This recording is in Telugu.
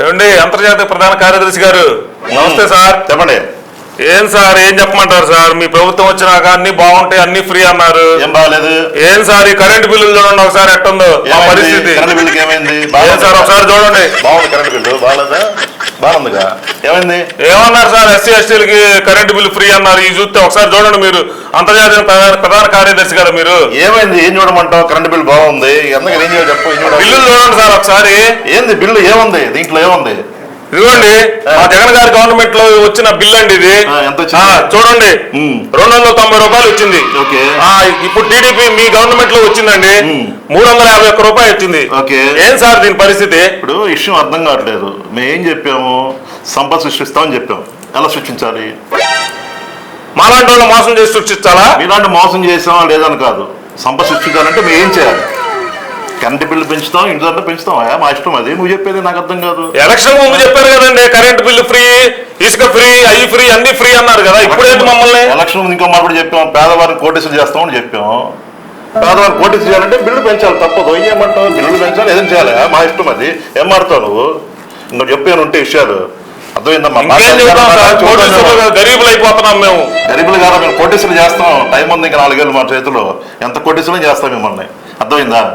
ఏమండి అంతర్జాతీయ ప్రధాన కార్యదర్శి గారు నమస్తే సార్. చెప్పండి. ఏం సార్ ఏం చెప్పమంటారు సార్? మీ ప్రభుత్వం వచ్చినాక అన్ని బాగుంటాయి అన్ని ఫ్రీ అన్నారు. ఏం బాగాలేదు. ఏం సార్ ఈ కరెంట్ బిల్లులు చూడండి ఒకసారి ఎట్టుందో మా పరిస్థితి. కరెంట్ బిల్లుకి ఏమైంది? ఏం సార్ ఒకసారి చూడండి. బాగుంది కరెంట్ బిల్లు బాగాలేదా? బాగుందిగా. ఏమైంది? ఏమన్నారు సార్? ఎస్సీ ఎస్టీలకి కరెంట్ బిల్లు ఫ్రీ అన్నారు. ఈ చూస్తే ఒకసారి చూడండి మీరు అంతర్జాతీయ ప్రధాన కార్యదర్శి కదా మీరు. ఏమైంది? ఏం చూడమంటావు? కరెంట్ బిల్లు బాగుంది. ఎందుకు ఏం చేయాలి చెప్పు. బిల్లులు చూడండి సార్ ఒకసారి. ఏంది బిల్లు? ఏముంది దీంట్లో? ఏముంది? ఇదిగోండి మా జగన్ గారి గవర్నమెంట్ లో వచ్చిన బిల్ అండి ఇది. చూడండి 290 రూపాయలు వచ్చింది. ఇప్పుడు టీడీపీ మీ గవర్నమెంట్ లో వచ్చిందండి 351 రూపాయలు వచ్చింది. ఏం సార్ దీని పరిస్థితి? ఇప్పుడు విషయం అర్థం కావట్లేదు. మేము ఏం చెప్పాము? సంపద సృష్టిస్తామని చెప్పాము. ఎలా సృష్టించాలి? మాలాంటి వాళ్ళు మోసం చేసి సృష్టించాలా? మీలాంటి మోసం చేసామా లేదని కాదు. సంపద సృష్టించాలంటే మేము ఏం చేయాలి? కరెంట్ బిల్లు పెంచుతాం, ఇంట్లో పెంచుతాం. మా ఇష్టం. అది నువ్వు చెప్పేది నాకు అర్థం కాదు. ఎలక్షన్ ముందు చెప్పారు కదండి కరెంట్ బిల్లు ఫ్రీ, ఇసుక ఫ్రీ, అవి ఫ్రీ, అన్ని ఫ్రీ అన్నారు కదా. ఇప్పుడేంటి మమ్మల్ని? ఎలక్షన్ ముందు ఇంకో మాట చెప్పాం, పేదవారిని కోటేశ్వరం చేస్తామని చెప్పాం. పేదవారిని కోటేశ్వరం చేయాలంటే బిల్లు పెంచాలి, తప్పదు. ఏం చేయమంటావు? బిల్లులు పెంచాలి, ఏదైనా చేయాలి. మా ఇష్టం. అది ఏం మారుతావు నువ్వు? ఇంకా చెప్పాను ఉంటే విషయాలు అర్థమైందమ్మా. గరీబులు అయిపోతున్నాం మేము. గరీబులు కాదు, మేము కోటేశ్వరం చేస్తాం. టైం ఉంది ఇంకా 4 ఏళ్ళు మా చేతిలో. ఎంత కోటేశ్వరం చేస్తాం మిమ్మల్ని. అర్థమైందా?